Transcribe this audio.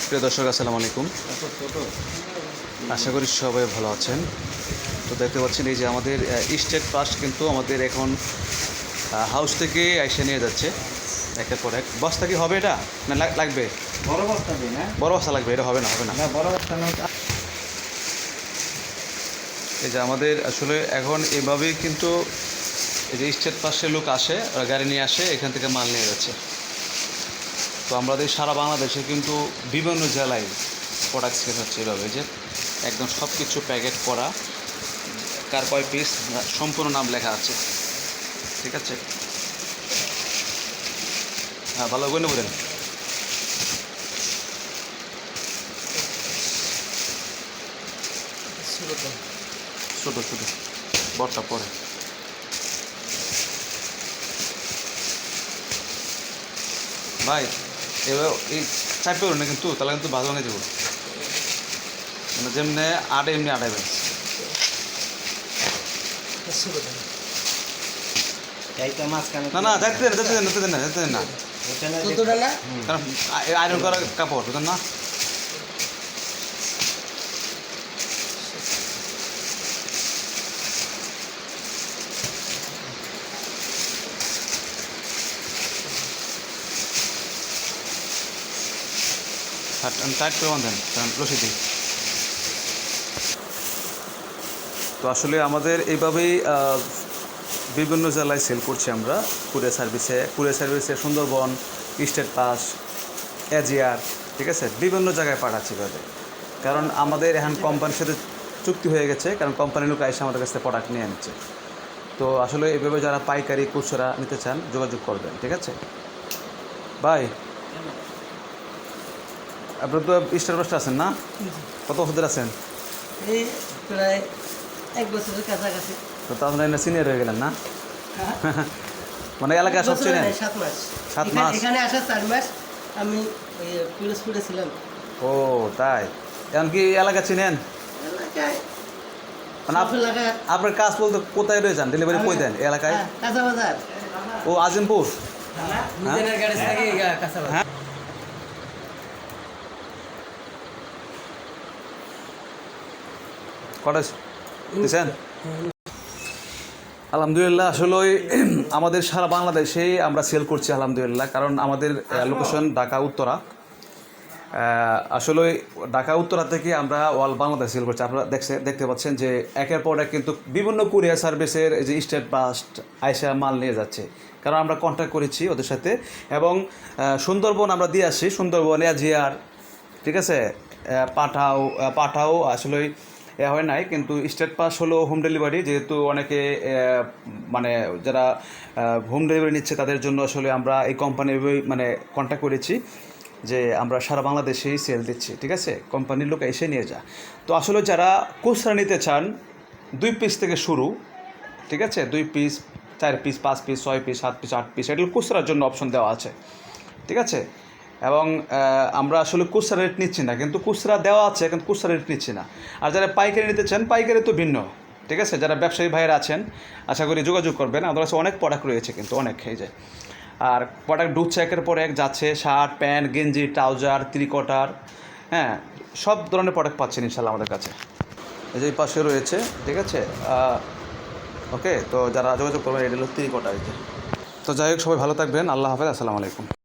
প্রিয় দর্শক, আসসালামু আলাইকুম। আশা করি সবাই ভালো আছেন। তো দেখতে পাচ্ছেন এই যে আমাদের স্টেট পাস কিন্তু আমাদের এখন হাউস থেকে এসে নিয়ে যাচ্ছে একের পর এক। বস্তা কি হবে এটা না লাগবে? বড় বস্তা দিই না, বড় বস্তা লাগবে, এটা হবে না বড় বস্তা না। এই যে আমাদের আসলে এখন এভাবেই কিন্তু এই যে স্টেট পাসের লোক আসে, ওরা গাড়ি নিয়ে আসে, এখান থেকে মাল নিয়ে যাচ্ছে। তো আমাদের সারা বাংলাদেশে কিন্তু বিভিন্ন জেলায় প্রোডাক্ট সেল হচ্ছে এভাবে, যে একদম সব কিছু প্যাকেট করা, কার কয় পিস সম্পূর্ণ নাম লেখা আছে। ঠিক আছে, হ্যাঁ, ভালো করে বলেন। ছোটো ছোটো বড়টা পরে ভাই, এবার এই চাপে না কিন্তু, তাহলে কিন্তু ভালো ভেঙে যাবো। মানে যেমনি আটে এমনি আটাইবে না, না যাইতে দেন, যেতে দেন, যেতে দেন না, যেতে দেন না, কারণ আয়রন করা কাপড় বুঝলেন না। টাইট করে বাঁধেন, কারণ রশি দিই। তো আসলে আমাদের এইভাবেই বিভিন্ন জেলায় সেল করছি আমরা কুরিয়ার সার্ভিসে সুন্দরবন, স্টেট পাস, এজিআর, ঠিক আছে, বিভিন্ন জায়গায় পাঠাচ্ছি এভাবে। কারণ আমাদের এখন কোম্পানির সাথে চুক্তি হয়ে গেছে, কারণ কোম্পানির লোক এসে আমাদের কাছ থেকে প্রোডাক্ট নিয়ে নিচ্ছে। তো আসলে এভাবে যারা পাইকারি খুচরা নিতে চান যোগাযোগ করবেন। ঠিক আছে ভাই, আপনি তো স্টার পাসটা আছেন না? কত বছর আছেন? এই প্রায় 1 বছরের কাছাকাছি। তো তাহলে না সিনিয়র হয়ে গেলেন না? মানে এলাকায় সব চেনেন? 7 মাস। 7 মাস এখানে আসা 4 মাস আমি পিরোজপুরে ছিলাম। ও তাই, এমনকি এলাকা চিনেন? এলাকায় মানে আপনার কাজ বলতে কোথায় রয়ে যান? ডেলিভারি কই দেন এলাকায়? কাঁচা বাজার। ও আজিমপুর। হ্যাঁ, কটা দিয়েছেন? আলহামদুলিল্লাহ। আসলে আমাদের সারা বাংলাদেশেই আমরা সেল করছি আলহামদুলিল্লাহ, কারণ আমাদের লোকেশন ঢাকা উত্তরা। আসলে ঢাকা উত্তরা থেকে আমরা অল বাংলাদেশ সেল করছি। আপনারা দেখতে পাচ্ছেন যে একের পর এক কিন্তু বিভিন্ন কুরিয়ার সার্ভিসের যে স্টেট বাস আইসা মাল নিয়ে যাচ্ছে, কারণ আমরা কন্ট্যাক্ট করেছি ওদের সাথে। এবং সুন্দরবন আমরা দিয়ে আসছি, সুন্দরবন, এজিআর, ঠিক আছে, পাঠাও আসলে হয় নাই, কিন্তু স্টেট পাস হলো হোম ডেলিভারি, যেহেতু অনেকে মানে যারা হোম ডেলিভারি নিচ্ছে তাদের জন্য আসলে আমরা এই কোম্পানির মানে কন্ট্যাক্ট করেছি যে আমরা সারা বাংলাদেশেই সেল দিচ্ছি। ঠিক আছে, কোম্পানির লোক এসে নিয়ে যা। তো আসলে যারা খুচরা নিতে চান 2 পিস থেকে শুরু, ঠিক আছে, 2 piece, 4 piece, 5 piece, 6 piece, 7 piece, 8 piece, এগুলো খুচরার জন্য অপশন দেওয়া আছে। ঠিক আছে, এবং আমরা আসলে খুচরা রেট নিচ্ছি না, কিন্তু খুচরা দেওয়া আছে, কিন্তু খুচরা রেট নিচ্ছি না। আর যারা পাইকারি নিতে চান, পাইকারি তো ভিন্ন। ঠিক আছে, যারা ব্যবসায়ী ভাইয়েরা আছেন আশা করি যোগাযোগ করবেন। আমাদের কাছে অনেক প্রোডাক্ট রয়েছে, কিন্তু অনেক এই যায়। আর প্রোডাক্ট ঢুকছে একের পর এক যাচ্ছে, শার্ট, প্যান্ট, গেঞ্জি, ট্রাউজার, ত্রিকটার, হ্যাঁ, সব ধরনের প্রোডাক্ট পাচ্ছেন ইনশাল্লাহ আমাদের কাছে। এই যে পাশে রয়েছে, ঠিক আছে। ওকে, তো যারা যোগাযোগ করবেন, এটা হলো ত্রিকটা। তো যাই হোক, সবাই ভালো থাকবেন। আল্লাহ হাফেজ, আসসালামু আলাইকুম।